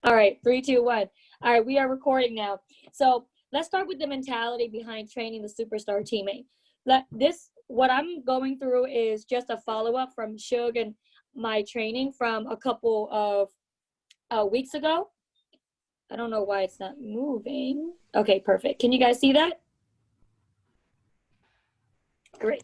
All right, 3, 2, 1. All right, we are recording now. So let's start with the mentality behind training the superstar teammate. What I'm going through is just a follow-up from Shug and my training from a couple of weeks ago. I don't know why it's not moving. Okay, perfect. Can you guys see that? Great.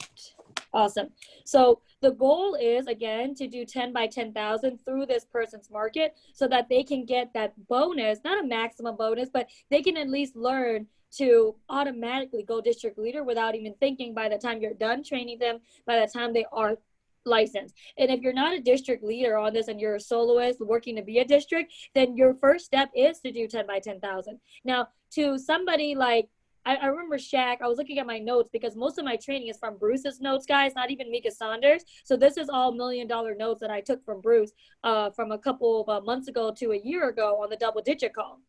Awesome. So the goal is, again, to do 10 by 10,000 through this person's market so that they can get that bonus, not a maximum bonus, but they can at least learn to automatically go district leader without even thinking by the time you're done training them, by the time they are licensed. And if you're not a district leader on this and you're a soloist working to be a district, then your first step is to do 10 by 10,000. Now, to somebody like, I remember Shaq, I was looking at my notes because most of my training is from Bruce's notes, guys, not even Mika Saunders. So this is all $1 million notes that I took from Bruce from a couple of months ago to a year ago on the double digit call.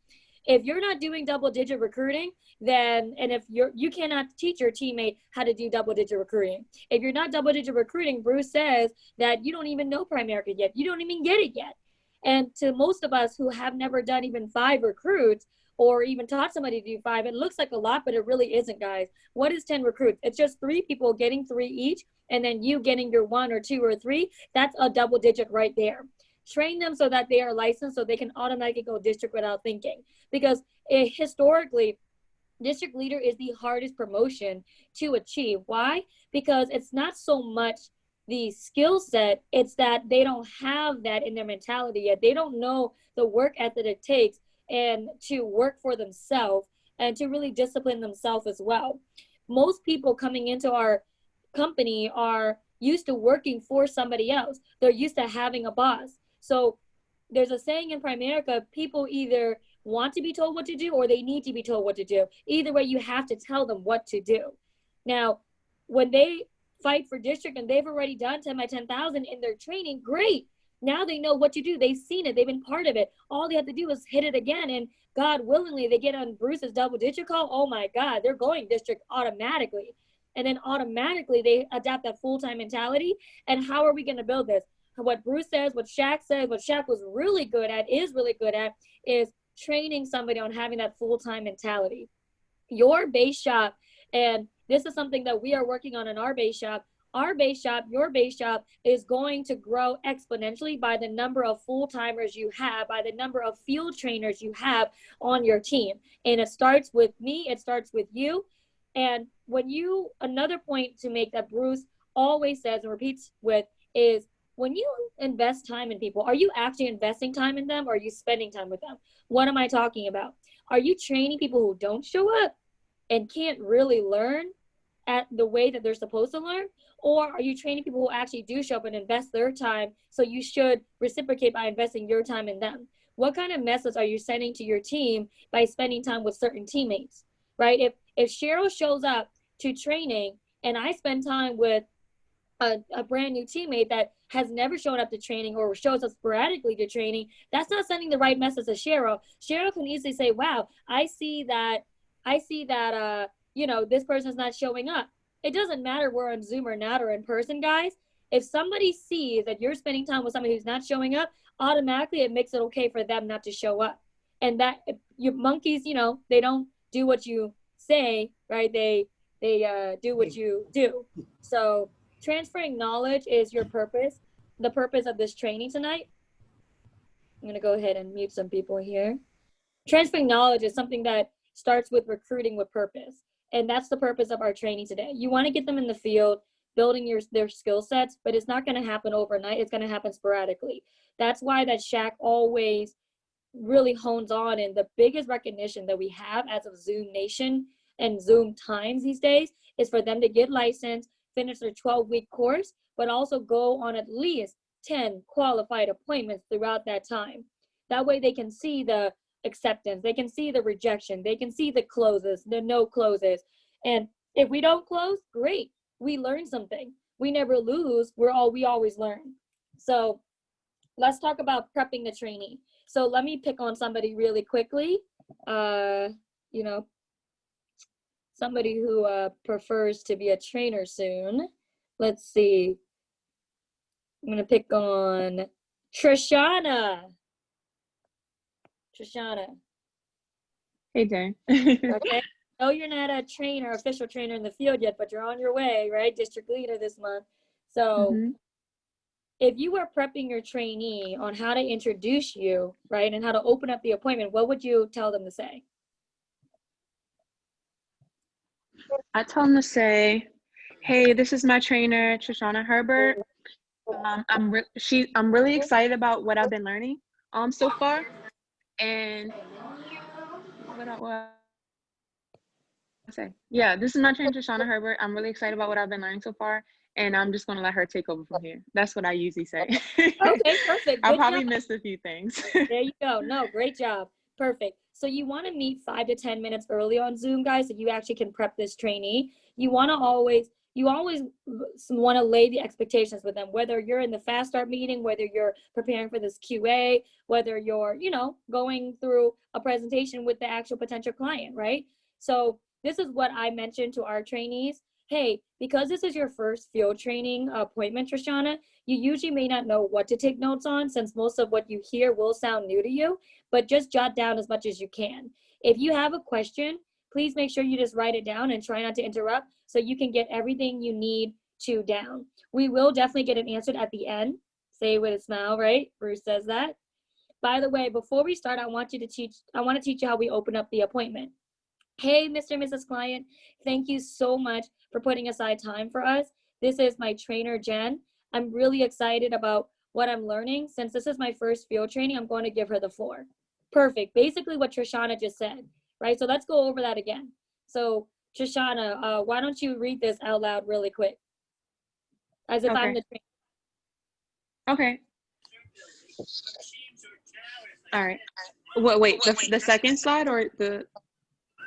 If you're not doing double digit recruiting, then, and if you cannot teach your teammate how to do double digit recruiting. If you're not double digit recruiting, Bruce says that you don't even know Primerica yet. You don't even get it yet. And to most of us who have never done even 5 recruits, or even taught somebody to do 5, it looks like a lot, but it really isn't, guys. What is 10 recruits? It's just 3 people getting 3 each, and then you getting your 1 or 2 or 3. That's a double digit right there. Train them so that they are licensed so they can automatically go district without thinking. Because historically, district leader is the hardest promotion to achieve. Why? Because it's not so much the skill set, it's that they don't have that in their mentality yet. They don't know the work ethic it takes and to work for themselves and to really discipline themselves as well. Most people coming into our company are used to working for somebody else. They're used to having a boss. So there's a saying in Primerica, people either want to be told what to do or they need to be told what to do. Either way, you have to tell them what to do. Now, when they fight for district and they've already done 10 by 10,000 in their training, great. Now they know what to do. They've seen it. They've been part of it. All they have to do is hit it again. And God willingly, they get on Bruce's double digit call. Oh my God, they're going district automatically. And then automatically they adapt that full-time mentality. And how are we going to build this? What Bruce says, what Shaq says, what Shaq was really good at, is training somebody on having that full-time mentality. Your base shop, and this is something that we are working on in our base shop, your base shop is going to grow exponentially by the number of full-timers you have, by the number of field trainers you have on your team. And it starts with me, it starts with you. And another point to make that Bruce always says and repeats with is, when you invest time in people, are you actually investing time in them or are you spending time with them? What am I talking about? Are you training people who don't show up and can't really learn at the way that they're supposed to learn? Or are you training people who actually do show up and invest their time? So you should reciprocate by investing your time in them. What kind of message are you sending to your team by spending time with certain teammates, right? If Cheryl shows up to training and I spend time with a brand new teammate that has never shown up to training or shows up sporadically to training, that's not sending the right message to Cheryl. Cheryl can easily say, wow, I see that, this person's not showing up. It doesn't matter we're on Zoom or not or in person, guys. If somebody sees that you're spending time with somebody who's not showing up, automatically it makes it okay for them not to show up. And that your monkeys, they don't do what you say, right? They do what you do. So transferring knowledge is your purpose, the purpose of this training tonight. I'm going to go ahead and mute some people here. Transferring knowledge is something that starts with recruiting with purpose. And that's the purpose of our training today. You want to get them in the field, building their skill sets, but it's not going to happen overnight. It's going to happen sporadically. That's why that Shaq always really hones on, and the biggest recognition that we have as of Zoom Nation and Zoom times these days is for them to get licensed, finish their 12-week course, but also go on at least 10 qualified appointments throughout that time. That way they can see the acceptance, they can see the rejection, they can see the closes, the no closes. And if we don't close, great. We learn something. We never lose. We always learn. So let's talk about prepping the trainee. So let me pick on somebody really quickly. Somebody who prefers to be a trainer soon. Let's see. I'm going to pick on Trishana. Shoshana. Hey, Jane. Okay. No, you're not a trainer, official trainer in the field yet, but you're on your way, right? District leader this month. So if you were prepping your trainee on how to introduce you, right, and how to open up the appointment, what would you tell them to say? I tell them to say, hey, this is my trainer, Shoshana Herbert. I'm really excited about what I've been learning so far. And what I say? Yeah, this is my trainer, Shoshana Herbert. I'm really excited about what I've been learning so far. And I'm just going to let her take over from here. That's what I usually say. Okay, perfect. I'll Good probably job. miss a few things. There you go. No, great job. Perfect. So you want to meet 5 to 10 minutes early on Zoom, guys, so you actually can prep this trainee. You always want to lay the expectations with them, whether you're in the fast start meeting, whether you're preparing for this QA, whether you're, going through a presentation with the actual potential client, right? So this is what I mentioned to our trainees. Hey, because this is your first field training appointment, Trishana, you usually may not know what to take notes on, since most of what you hear will sound new to you, but just jot down as much as you can. If you have a question, please make sure you just write it down and try not to interrupt so you can get everything you need to down. We will definitely get it answered at the end. Say it with a smile, right? Bruce says that. By the way, before we start, I want to teach you how we open up the appointment. Hey, Mr. and Mrs. Client, thank you so much for putting aside time for us. This is my trainer, Jen. I'm really excited about what I'm learning. Since this is my first field training, I'm going to give her the floor. Perfect. Basically what Trishana just said, right? So let's go over that again. So Trishana, why don't you read this out loud really quick? As if I'm the trainer. Okay. All right. Wait, the second slide or the...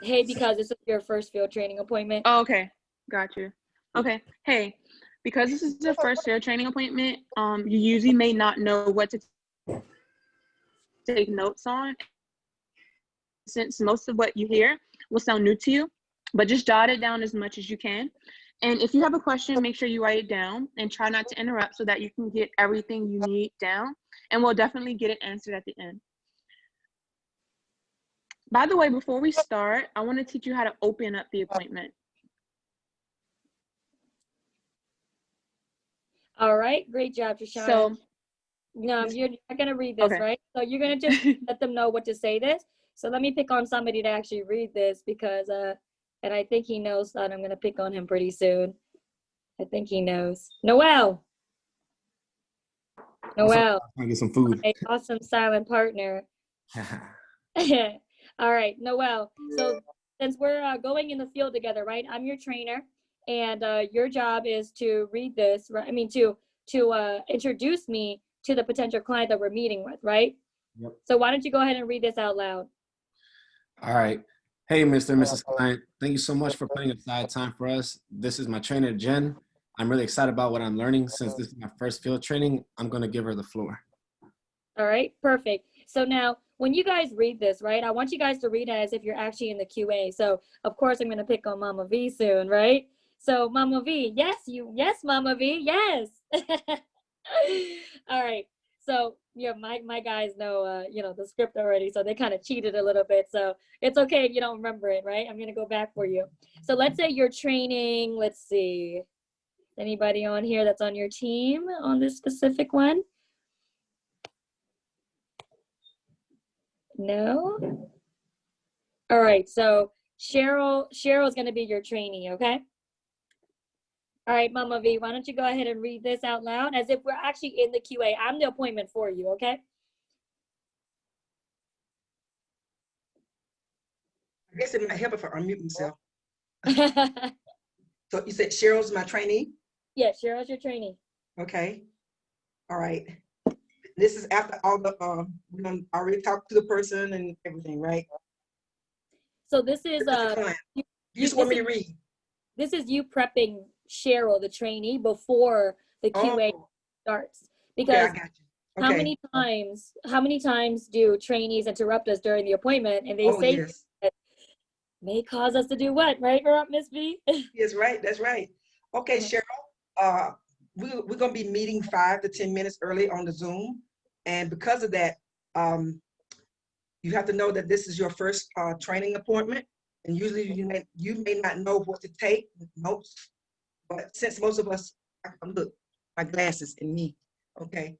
Hey, because this is your first field training appointment. Oh, okay. Got you. Okay. Hey, because this is your first field training appointment, you usually may not know what to take notes on, since most of what you hear will sound new to you, but just jot it down as much as you can. And if you have a question, make sure you write it down and try not to interrupt so that you can get everything you need down, and we'll definitely get it answered at the end. By the way, before we start, I want to teach you how to open up the appointment. All right, great job, Trishana. So, no, you're not going to read this, okay, right? So you're going to just let them know what to say this. So let me pick on somebody to actually read this because, and I think he knows that I'm going to pick on him pretty soon. I think he knows. Noel. Noel. I'm gonna get some food. My awesome silent partner. All right, Noel. So since we're going in the field together, right? I'm your trainer, and your job is to read this, right? I mean, to introduce me to the potential client that we're meeting with, right? Yep. So why don't you go ahead and read this out loud? All right. Hey, Mr. and Mrs. Client, thank you so much for putting aside time for us. This is my trainer, Jen. I'm really excited about what I'm learning. Since this is my first field training, I'm going to give her the floor. All right, perfect. So now, when you guys read this, right, I want you guys to read it as if you're actually in the QA. So, of course, I'm going to pick on Mama V soon, right? So, Mama V, yes, Mama V, yes. All right. So, yeah, my guys know, the script already, so they kind of cheated a little bit. So it's okay if you don't remember it, right? I'm going to go back for you. So let's say you're training, let's see, anybody on here that's on your team on this specific one? No? All right, so Cheryl's going to be your trainee, okay? All right, Mama V, why don't you go ahead and read this out loud as if we're actually in the QA. I'm the appointment for you, okay? I guess it might help if I unmute myself. So you said Cheryl's my trainee? Yeah, Cheryl's your trainee. Okay. All right. This is after all the, we're gonna already talk to the person and everything, right? So this is, you just want me to read? This is you prepping Cheryl, the trainee, before the QA starts. Because okay, I got you. Okay. How many times do trainees interrupt us during the appointment and they say yes. that may cause us to do what, right, Miss V? Yes, right, that's right. Okay, Cheryl, we're gonna be meeting 5 to 10 minutes early on the Zoom. And because of that, You have to know that this is your first training appointment, and usually you may not know what to take notes, but since most of us, look, my glasses and me, okay.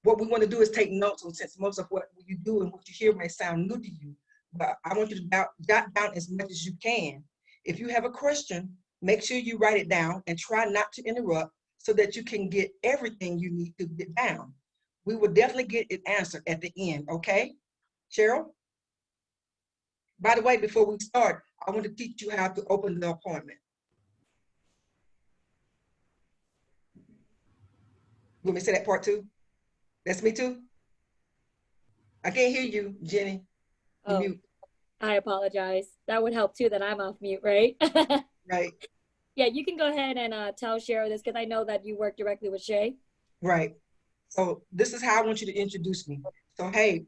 What we want to do is take notes, and since most of what you do and what you hear may sound new to you, but I want you to jot down as much as you can. If you have a question, make sure you write it down and try not to interrupt so that you can get everything you need to get down. We will definitely get it answered at the end, okay? Cheryl? By the way, before we start, I want to teach you how to open the appointment. You want me to say that part too? That's me too? I can't hear you, Jenny. Oh, Mute. I apologize. That would help too, that I'm off mute, right? Right, Yeah, you can go ahead and tell Cheryl this because I know that you work directly with Shay. right. So this is how I want you to introduce me. So hey,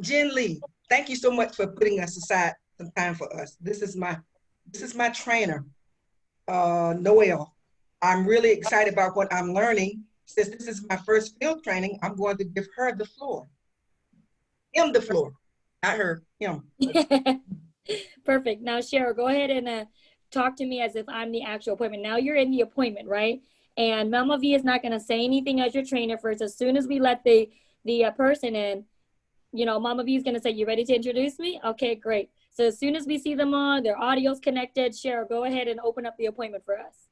Jen Lee, thank you so much for putting us aside some time for us. This is my trainer, Noelle. I'm really excited about what I'm learning. Since this is my first field training, I'm going to give her the floor. Him the floor, not her, him. Perfect. Now, Cheryl, go ahead and talk to me as if I'm the actual appointment. Now you're in the appointment, right? And Mama V is not going to say anything as your trainer first. As soon as we let the person in, Mama V is going to say, "You ready to introduce me?" Okay, great. So as soon as we see them on, their audio's connected, Cheryl, go ahead and open up the appointment for us.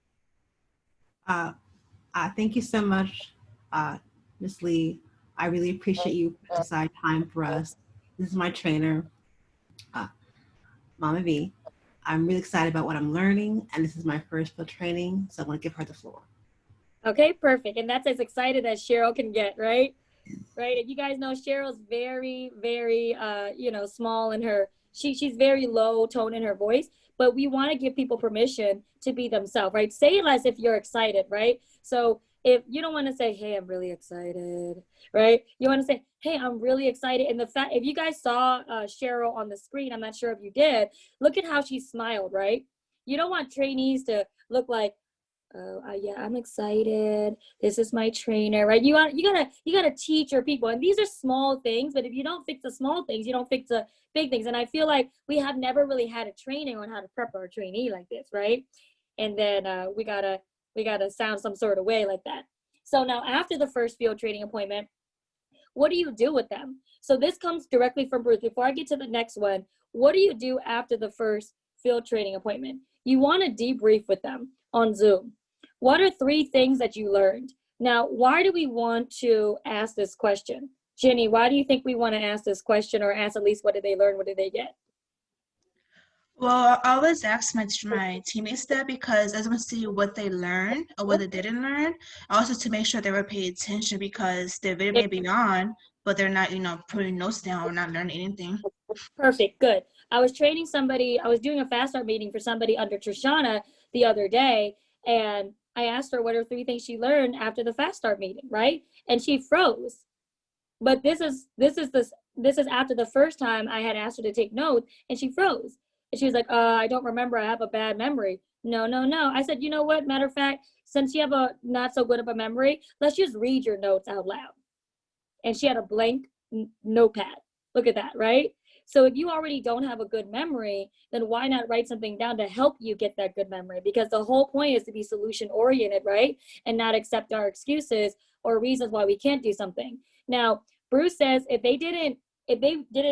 Thank you so much, Ms. Lee. I really appreciate you putting aside time for us. This is my trainer, Mama V. I'm really excited about what I'm learning, and this is my first field training, so I'm going to give her the floor. Okay, perfect. And that's as excited as Cheryl can get, right? Right. And you guys know Cheryl's very, very, small in her, she's very low tone in her voice, but we want to give people permission to be themselves, right? Say it as if you're excited, right? So if you don't want to say, "Hey, I'm really excited," right? You want to say, "Hey, I'm really excited." And the fact, if you guys saw Cheryl on the screen, I'm not sure if you did, look at how she smiled, right? You don't want trainees to look like, "Oh, yeah, I'm excited. This is my trainer," right? You gotta teach your people, and these are small things. But if you don't fix the small things, you don't fix the big things. And I feel like we have never really had a training on how to prep our trainee like this, right? And then we gotta sound some sort of way like that. So now after the first field training appointment, what do you do with them? So this comes directly from Bruce. Before I get to the next one, what do you do after the first field training appointment? You want to debrief with them on Zoom. What are 3 things that you learned? Now, why do we want to ask this question? Jenny, why do you think we want to ask this question, or ask at least what did they learn, what did they get? Well, I always ask my teammates that because I just want to see what they learned or what they didn't learn. Also to make sure they were paying attention because their video may be on, but they're not, putting notes down or not learning anything. Perfect, good. I was training somebody, I was doing a fast start meeting for somebody under Trishana the other day, and I asked her what are 3 things she learned after the fast start meeting, right? And she froze. But this is after the first time I had asked her to take notes, and she froze. And she was like, "I don't remember. I have a bad memory." No. I said, "You know what? Matter of fact, since you have a not so good of a memory, let's just read your notes out loud." And she had a blank notepad. Look at that, right? So if you already don't have a good memory, then why not write something down to help you get that good memory? Because the whole point is to be solution oriented, right? And not accept our excuses or reasons why we can't do something. Now, Bruce says if they didn't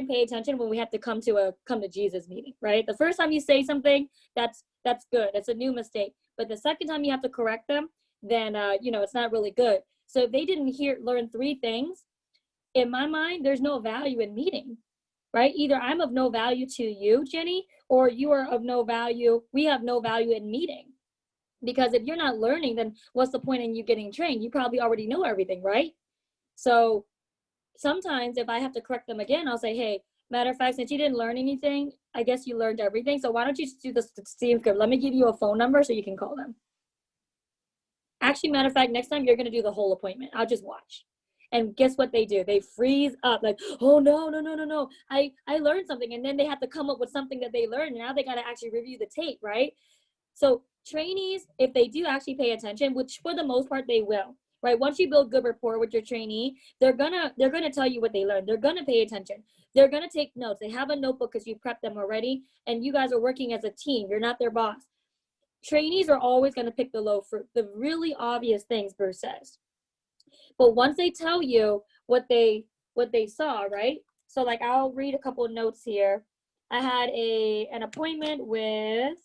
pay attention when we have to come to Jesus meeting, right? The first time you say something, that's good. It's a new mistake. But the second time you have to correct them, then it's not really good. So if they didn't learn 3 things, in my mind, there's no value in meeting, right? Either I'm of no value to you, Jenny, or you are of no value. We have no value in meeting. Because if you're not learning, then what's the point in you getting trained? You probably already know everything, right? So sometimes if I have to correct them again, I'll say, "Hey, matter of fact, since you didn't learn anything, I guess you learned everything. So why don't you just do the same script? Let me give you a phone number so you can call them." Actually, matter of fact, next time you're going to do the whole appointment. I'll just watch. And guess what they do? They freeze up like, "Oh, no. I learned something." And then they have to come up with something that they learned. And now they got to actually review the tape, right? So trainees, if they do actually pay attention, which for the most part they will, right? Once you build good rapport with your trainee, they're gonna tell you what they learned. They're gonna pay attention. They're gonna take notes. They have a notebook because you prepped them already, and you guys are working as a team. You're not their boss. Trainees are always gonna pick the low fruit, the really obvious things, Bruce says. But once they tell you what they saw, right? So like I'll read a couple of notes here. I had an appointment with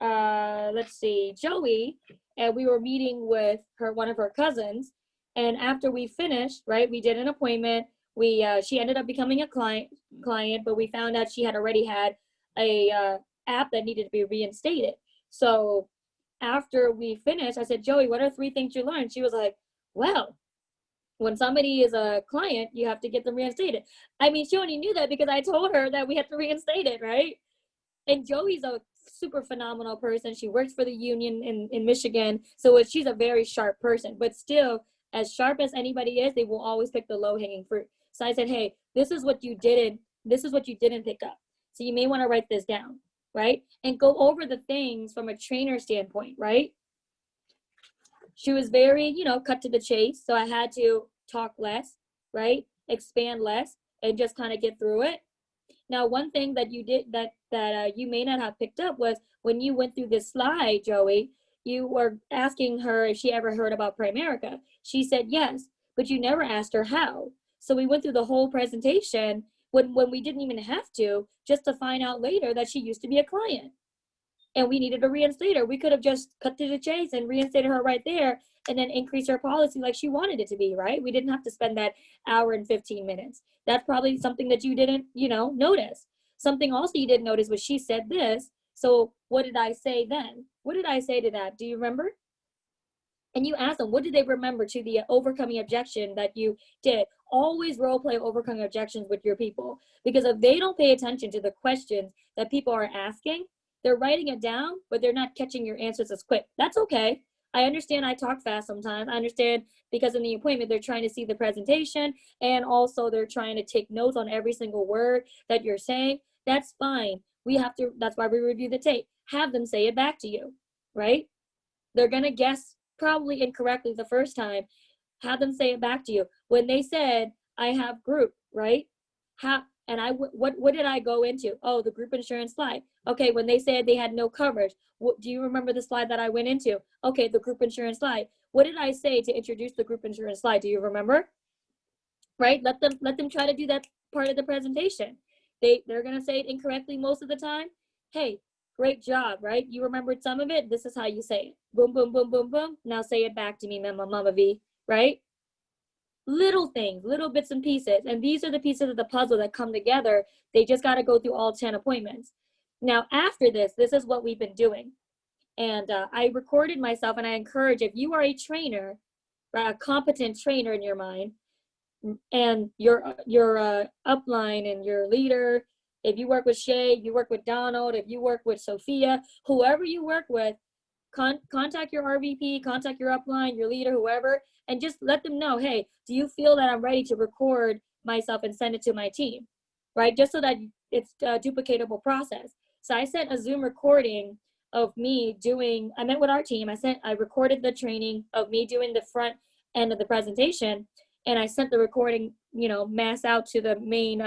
let's see, Joey, and we were meeting with one of her cousins. And after we finished, right, we did an appointment. She ended up becoming a client, but we found out she had already had a app that needed to be reinstated. So after we finished, I said, Joey, what are 3 things you learned? She was like, well, when somebody is a client, you have to get them reinstated. I mean, she only knew that because I told her that we had to reinstate it, right? And Joey's a super phenomenal person. She works for the union in Michigan. So she's a very sharp person, but still, as sharp as anybody is, they will always pick the low hanging fruit. So I said, hey, this is what you didn't pick up. So you may want to write this down, right? And go over the things from a trainer standpoint, right? She was very, cut to the chase. So I had to talk less, right? Expand less and just kind of get through it. Now, one thing that you did that you may not have picked up was when you went through this slide, Joey, you were asking her if she ever heard about Primerica. She said yes, but you never asked her how. So we went through the whole presentation when we didn't even have to, just to find out later that she used to be a client. And we needed to reinstate her. We could have just cut to the chase and reinstated her right there and then increase her policy like she wanted it to be, right? We didn't have to spend that hour and 15 minutes. That's probably something that you didn't, notice. Something also you didn't notice was she said this. So what did I say then? What did I say to that? Do you remember? And you ask them, what did they remember to the overcoming objection that you did? Always role play overcoming objections with your people. Because if they don't pay attention to the questions that people are asking, they're writing it down, but they're not catching your answers as quick. That's okay. I understand I talk fast sometimes. I understand because in the appointment, they're trying to see the presentation and also they're trying to take notes on every single word that you're saying. That's fine. That's why we review the tape. Have them say it back to you, right? They're going to guess probably incorrectly the first time. Have them say it back to you. When they said, I have group, right? What did I go into? Oh, the group insurance slide. Okay, when they said they had no coverage, do you remember the slide that I went into? Okay, the group insurance slide. What did I say to introduce the group insurance slide? Do you remember? Right? Let them try to do that part of the presentation. They're gonna say it incorrectly most of the time. Hey, great job, right? You remembered some of it. This is how you say it. Boom, boom, boom, boom, boom. Now say it back to me, Mama V, right? Little things, little bits and pieces. And these are the pieces of the puzzle that come together. They just got to go through all 10 appointments. Now, after this is what we've been doing. And I recorded myself, and I encourage, if you are a trainer, a competent trainer in your mind, and your upline and your leader, if you work with Shay, you work with Donald, if you work with Sophia, whoever you work with, contact your RVP, contact your upline, your leader, whoever, and just let them know, hey, do you feel that I'm ready to record myself and send it to my team, right? Just so that it's a duplicatable process. So I sent a Zoom recording of me I met with our team. I recorded the training of me doing the front end of the presentation, and I sent the recording, mass out to the main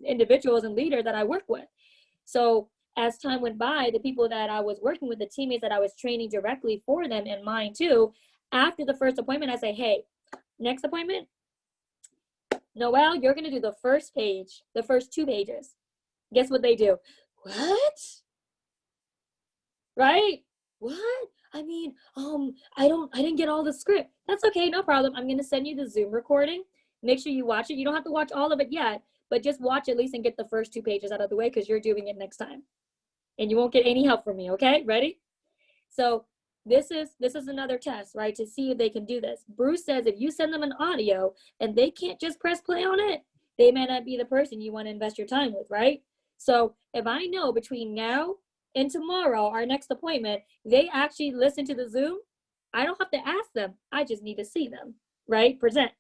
individuals and leader that I work with. So as time went by, the people that I was working with, the teammates that I was training directly for them and mine too, after the first appointment, I say, hey, next appointment, Noelle, you're going to do the first page, the first 2 pages. Guess what they do? What? Right? What? I mean, I didn't get all the script. That's okay, no problem. I'm going to send you the Zoom recording. Make sure you watch it. You don't have to watch all of it yet, but just watch at least and get the first 2 pages out of the way because you're doing it next time. And you won't get any help from me, okay? Ready? So this is another test, right, to see if they can do this. Bruce says if you send them an audio and they can't just press play on it, they may not be the person you want to invest your time with, right? So if I know between now and tomorrow, our next appointment, they actually listen to the Zoom, I don't have to ask them. I just need to see them, right? Present.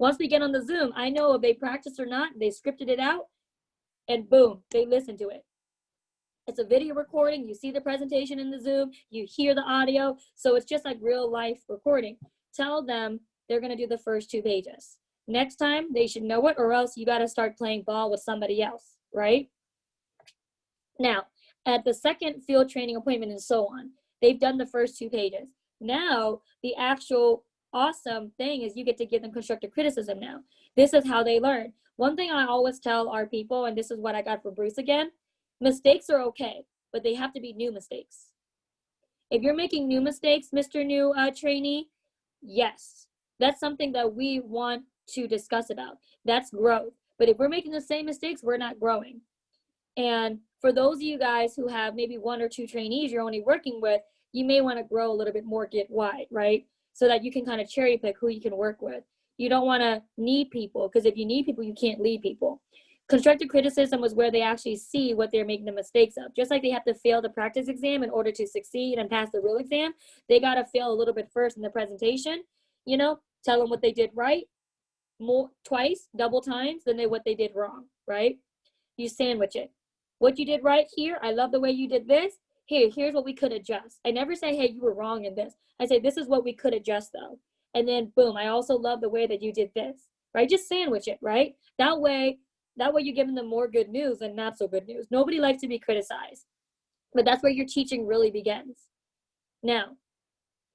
Once we get on the Zoom, I know if they practiced or not, they scripted it out, and boom, they listen to it. It's a video recording. You see the presentation in the Zoom, you hear the audio. So it's just like real life recording. Tell them they're going to do the first 2 pages. Next time they should know it, or else you got to start playing ball with somebody else, right? Now, at the second field training appointment and so on, they've done the first 2 pages. Now, the actual awesome thing is you get to give them constructive criticism now. This is how they learn. One thing I always tell our people, and this is what I got for Bruce again, mistakes are okay, but they have to be new mistakes. If you're making new mistakes, Mr. New Trainee, yes, that's something that we want to discuss about. That's growth. But if we're making the same mistakes, we're not growing. And for those of you guys who have maybe 1 or 2 trainees you're only working with, you may want to grow a little bit more, get wide, right? So that you can kind of cherry pick who you can work with. You don't want to need people, because if you need people, you can't lead people. Constructive criticism was where they actually see what they're making the mistakes of. Just like they have to fail the practice exam in order to succeed and pass the real exam, they got to fail a little bit first in the presentation, you know, tell them what they did right, more twice, double times than what they did wrong, right? You sandwich it. What you did right here, I love the way you did this. Here's what we could adjust. I never say, hey, you were wrong in this. I say, this is what we could adjust though. And then boom, I also love the way that you did this, right? Just sandwich it, right? That way you're giving them more good news than not so good news. Nobody likes to be criticized, but that's where your teaching really begins. Now,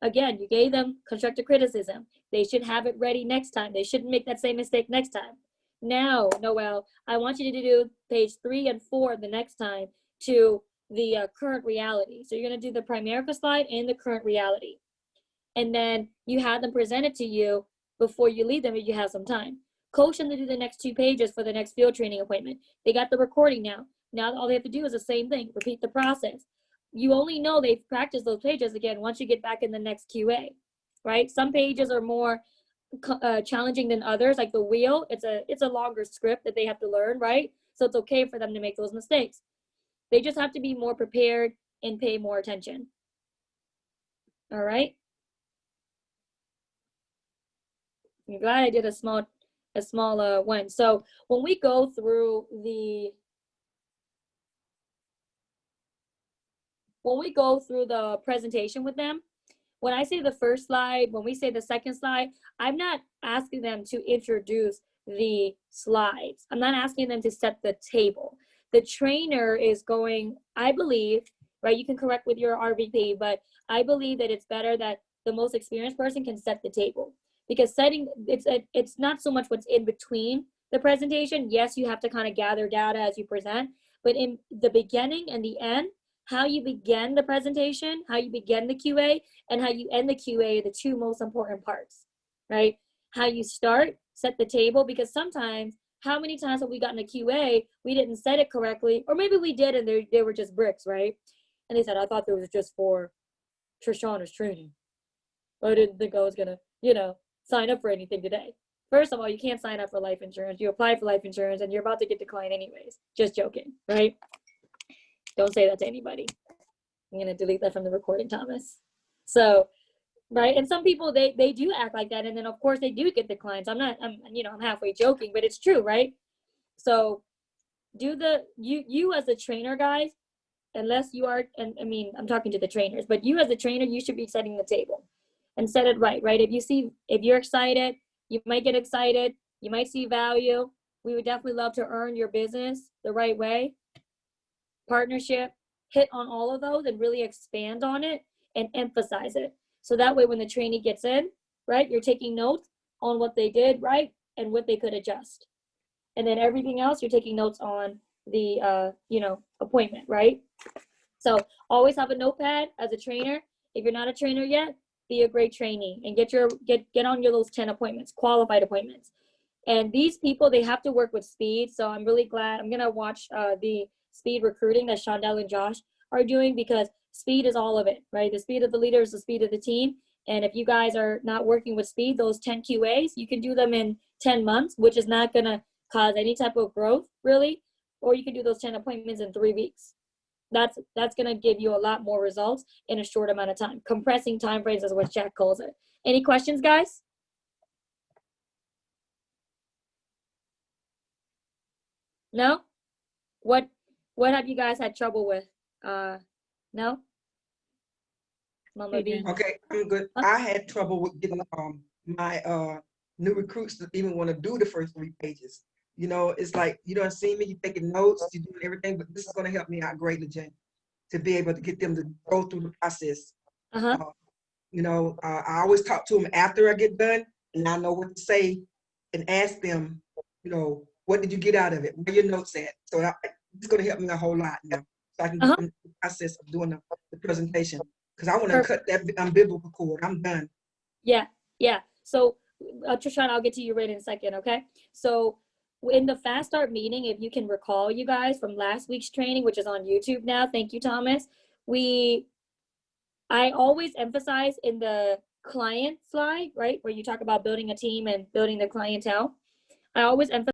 again, you gave them constructive criticism. They should have it ready next time. They shouldn't make that same mistake next time. Now, Noel, I want you to do page 3 and 4 the next time to the current reality. So you're going to do the Primerica slide and the current reality. And then you have them present it to you before you leave them if you have some time. Coach them to do the next 2 pages for the next field training appointment. They got the recording now. Now all they have to do is the same thing, repeat the process. You only know they've practiced those pages again once you get back in the next QA, right? Some pages are more challenging than others, like the wheel. It's a longer script that they have to learn, right? So it's okay for them to make those mistakes. They just have to be more prepared and pay more attention. All right. I'm glad I did a small one. So when we go through the presentation with them, when I say the first slide, when we say the second slide, I'm not asking them to introduce the slides. I'm not asking them to set the table. The trainer is going, I believe, right? You can correct with your RVP, but I believe that it's better that the most experienced person can set the table, because it's not so much what's in between the presentation. Yes, you have to kind of gather data as you present, but in the beginning and the end, how you begin the presentation, how you begin the QA, and how you end the QA are the 2 most important parts, right? How you start, set the table, because sometimes, how many times have we gotten a QA, we didn't set it correctly, or maybe we did and they were just bricks, right? And they said, I thought it was just for Trishana's training. I didn't think I was gonna, sign up for anything today. First of all, you can't sign up for life insurance. You apply for life insurance and you're about to get declined anyways. Just joking, right? Don't say that to anybody. I'm gonna delete that from the recording, Thomas. So, right, and some people they do act like that, and then of course they do get declines. I'm halfway joking, but it's true, right? So, do you as a trainer, guys, unless you are, and I mean I'm talking to the trainers, but you as a trainer, you should be setting the table and set it right. If you're excited, you might get excited, you might see value. We would definitely love to earn your business the right way. Partnership, hit on all of those and really expand on it and emphasize it. So that way when the trainee gets in, right, you're taking notes on what they did right and what they could adjust. And then everything else, you're taking notes on the, appointment, right? So always have a notepad as a trainer. If you're not a trainer yet, be a great trainee and get on those 10 appointments, qualified appointments. And these people, they have to work with speed. So I'm really glad. I'm going to watch the speed recruiting that Shondell and Josh are doing, because speed is all of it, right? The speed of the leader is the speed of the team. And if you guys are not working with speed, those 10 QAs, you can do them in 10 months, which is not going to cause any type of growth, really. Or you can do those 10 appointments in 3 weeks. That's going to give you a lot more results in a short amount of time. Compressing time frames is what Jack calls it. Any questions, guys? No? What have you guys had trouble with? No? Mama Hey, B? Jen. Okay, I'm good. I had trouble with getting my new recruits to even want to do the first 3 pages. You know, it's like you don't see me, you taking notes, you doing everything, but this is going to help me out greatly, Jen, to be able to get them to go through the process. Uh-huh. You know, I always talk to them after I get done, and I know what to say, and ask them, you know, what did you get out of it? Where your notes at? So it's going to help me a whole lot now, so I can Uh-huh. get them through the process of doing the presentation. Because I want to Perfect. cut that umbilical cord. I'm done. Yeah, yeah. So, Trishan, I'll get to you right in a second, okay? So, in the Fast Start meeting, if you can recall, you guys, from last week's training, which is on YouTube now, thank you, Thomas. I always emphasize in the client slide, right, where you talk about building a team and building the clientele. I always emphasize